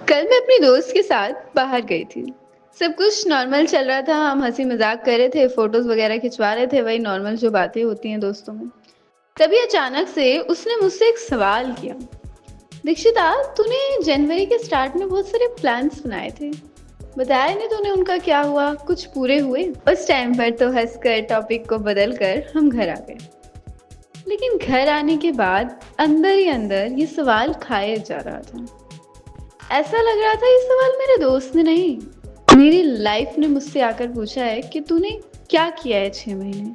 कल मैं अपनी दोस्त के साथ बाहर गई थी। सब कुछ नॉर्मल चल रहा था, हम हंसी मजाक कर रहे थे, फोटोज वगैरह खिंचवा रहे थे, वही नॉर्मल जो बातें होती हैं दोस्तों में। तभी अचानक से उसने मुझसे एक सवाल किया। दीक्षिता, तूने जनवरी के स्टार्ट में बहुत सारे प्लान्स बनाए थे, बताया नहीं तूने उनका क्या हुआ? कुछ पूरे हुए? उस टाइम पर तो हंसकर टॉपिक को बदल कर हम घर आ गए। लेकिन घर आने के बाद अंदर ही अंदर ये सवाल खाया जा रहा था। ऐसा लग रहा था ये सवाल मेरे दोस्त ने नहीं, मेरी लाइफ ने मुझसे आकर पूछा है कि तूने क्या किया है 6 महीने।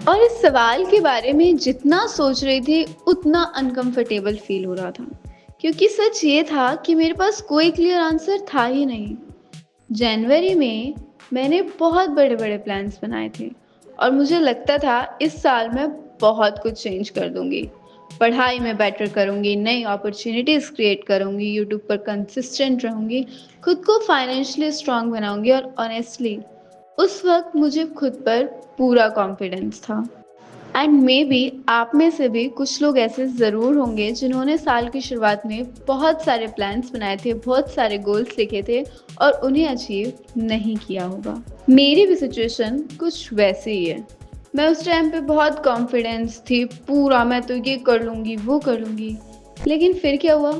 और इस सवाल के बारे में जितना सोच रही थी उतना अनकंफर्टेबल फील हो रहा था, क्योंकि सच ये था कि मेरे पास कोई क्लियर आंसर था ही नहीं। जनवरी में मैंने बहुत बड़े बड़े प्लान्स बनाए थे और मुझे लगता था इस साल मैं बहुत कुछ चेंज कर दूंगी। पढ़ाई में बेटर करूंगी, नई अपॉर्चुनिटीज़ क्रिएट करूंगी, यूट्यूब पर कंसिस्टेंट रहूंगी, खुद को फाइनेंशियली स्ट्रांग बनाऊंगी। और ऑनेस्टली उस वक्त मुझे खुद पर पूरा कॉन्फिडेंस था। एंड मे बी आप में से भी कुछ लोग ऐसे ज़रूर होंगे जिन्होंने साल की शुरुआत में बहुत सारे प्लान्स बनाए थे, बहुत सारे गोल्स लिखे थे और उन्हें अचीव नहीं किया होगा। मेरी भी सिचुएशन कुछ वैसे ही है। मैं उस टाइम पे बहुत कॉन्फिडेंस थी, पूरा मैं तो ये कर लूँगी वो कर लूँगी। लेकिन फिर क्या हुआ?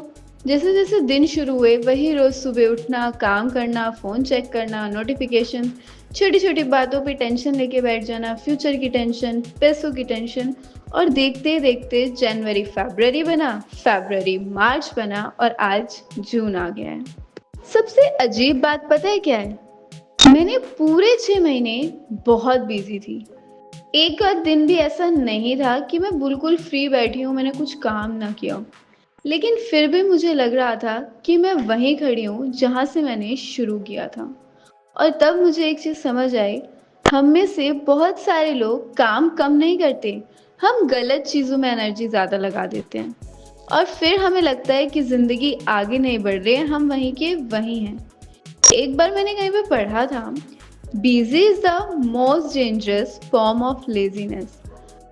जैसे जैसे दिन शुरू हुए वही रोज़ सुबह उठना, काम करना, फ़ोन चेक करना, नोटिफिकेशन, छोटी छोटी बातों पे टेंशन लेके बैठ जाना, फ्यूचर की टेंशन, पैसों की टेंशन। और देखते देखते जनवरी फरवरी बना, फरवरी मार्च बना और आज जून आ गया है। सबसे अजीब बात पता है क्या है? मैंने पूरे 6 महीने बहुत बिजी थी। एक आध दिन भी ऐसा नहीं था कि मैं बिल्कुल फ्री बैठी हूँ, मैंने कुछ काम ना किया हो। लेकिन फिर भी मुझे लग रहा था कि मैं वहीं खड़ी हूँ जहाँ से मैंने शुरू किया था। और तब मुझे एक चीज़ समझ आई, हम में से बहुत सारे लोग काम कम नहीं करते, हम गलत चीज़ों में एनर्जी ज़्यादा लगा देते हैं और फिर हमें लगता है कि ज़िंदगी आगे नहीं बढ़ रही है, हम वहीं के वहीं हैं। एक बार मैंने कहीं पे पढ़ा था, busy is the most dangerous form of laziness.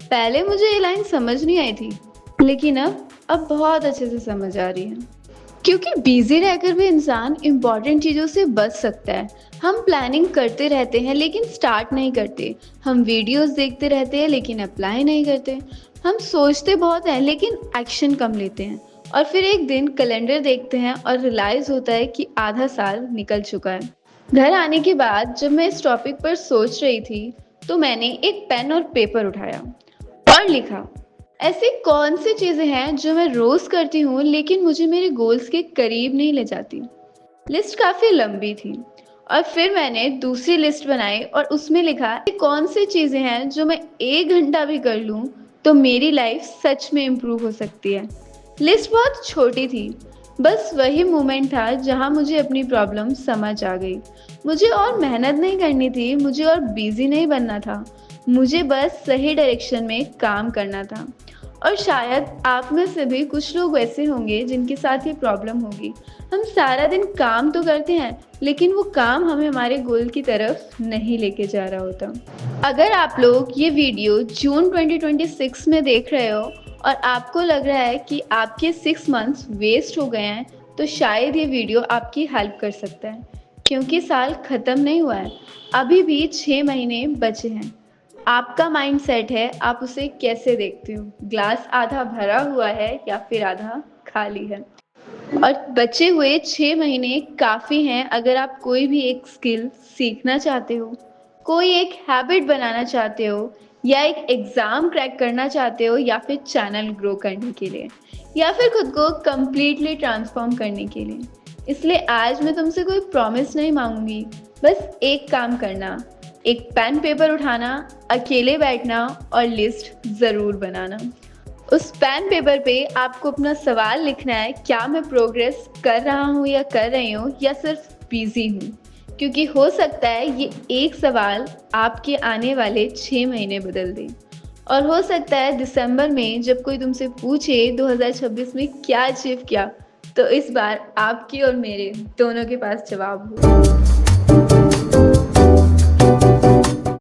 पहले मुझे ये लाइन समझ नहीं आई थी, लेकिन अब बहुत अच्छे से समझ आ रही है। क्योंकि बिजी रहकर भी इंसान इम्पॉर्टेंट चीज़ों से बच सकता है। हम प्लानिंग करते रहते हैं लेकिन स्टार्ट नहीं करते, हम वीडियोस देखते रहते हैं लेकिन अप्लाई नहीं करते, हम सोचते बहुत हैं लेकिन एक्शन कम लेते हैं। और फिर एक दिन कैलेंडर देखते हैं और रियलाइज़ होता है कि आधा साल निकल चुका है। घर आने के बाद जब मैं इस टॉपिक पर सोच रही थी तो मैंने एक पेन और पेपर उठाया और लिखा, ऐसी कौन सी चीज़ें हैं जो मैं रोज़ करती हूँ लेकिन मुझे मेरे गोल्स के करीब नहीं ले जाती। लिस्ट काफ़ी लंबी थी और फिर मैंने दूसरी लिस्ट बनाई और उसमें लिखा कि कौन सी चीज़ें हैं जो मैं 1 घंटा भी कर लूँ तो मेरी लाइफ सच में इम्प्रूव हो सकती है। लिस्ट बहुत छोटी थी, बस वही मोमेंट था जहाँ मुझे अपनी प्रॉब्लम समझ आ गई। मुझे और मेहनत नहीं करनी थी, मुझे और बिजी नहीं बनना था, मुझे बस सही डायरेक्शन में काम करना था। और शायद आप में से भी कुछ लोग ऐसे होंगे जिनके साथ ये प्रॉब्लम होगी। हम सारा दिन काम तो करते हैं लेकिन वो काम हमें हमारे गोल की तरफ नहीं लेके जा रहा होता। अगर आप लोग ये वीडियो जून 2026 में देख रहे हो और आपको लग रहा है कि आपके 6 मंथ्स वेस्ट हो गए हैं, तो शायद ये वीडियो आपकी हेल्प कर सकता है। क्योंकि साल ख़त्म नहीं हुआ है, अभी भी 6 महीने बचे हैं। आपका माइंड सेट है, आप उसे कैसे देखते हो? ग्लास आधा भरा हुआ है या फिर आधा खाली है? और बचे हुए 6 महीने काफ़ी हैं अगर आप कोई भी एक स्किल सीखना चाहते हो, कोई एक हैबिट बनाना चाहते हो, या एक एग्ज़ाम क्रैक करना चाहते हो, या फिर चैनल ग्रो करने के लिए, या फिर खुद को कम्प्लीटली ट्रांसफॉर्म करने के लिए। इसलिए आज मैं तुमसे कोई प्रॉमिस नहीं मांगूंगी, बस एक काम करना, एक पेन पेपर उठाना, अकेले बैठना और लिस्ट ज़रूर बनाना। उस पेन पेपर पे आपको अपना सवाल लिखना है, क्या मैं प्रोग्रेस कर रहा हूँ या कर रही हूँ, या सिर्फ बिजी हूँ? क्योंकि हो सकता है ये एक सवाल आपके आने वाले 6 महीने बदल दे। और हो सकता है दिसंबर में जब कोई तुमसे पूछे 2026 में क्या अचीव किया, तो इस बार आपके और मेरे दोनों के पास जवाब हो।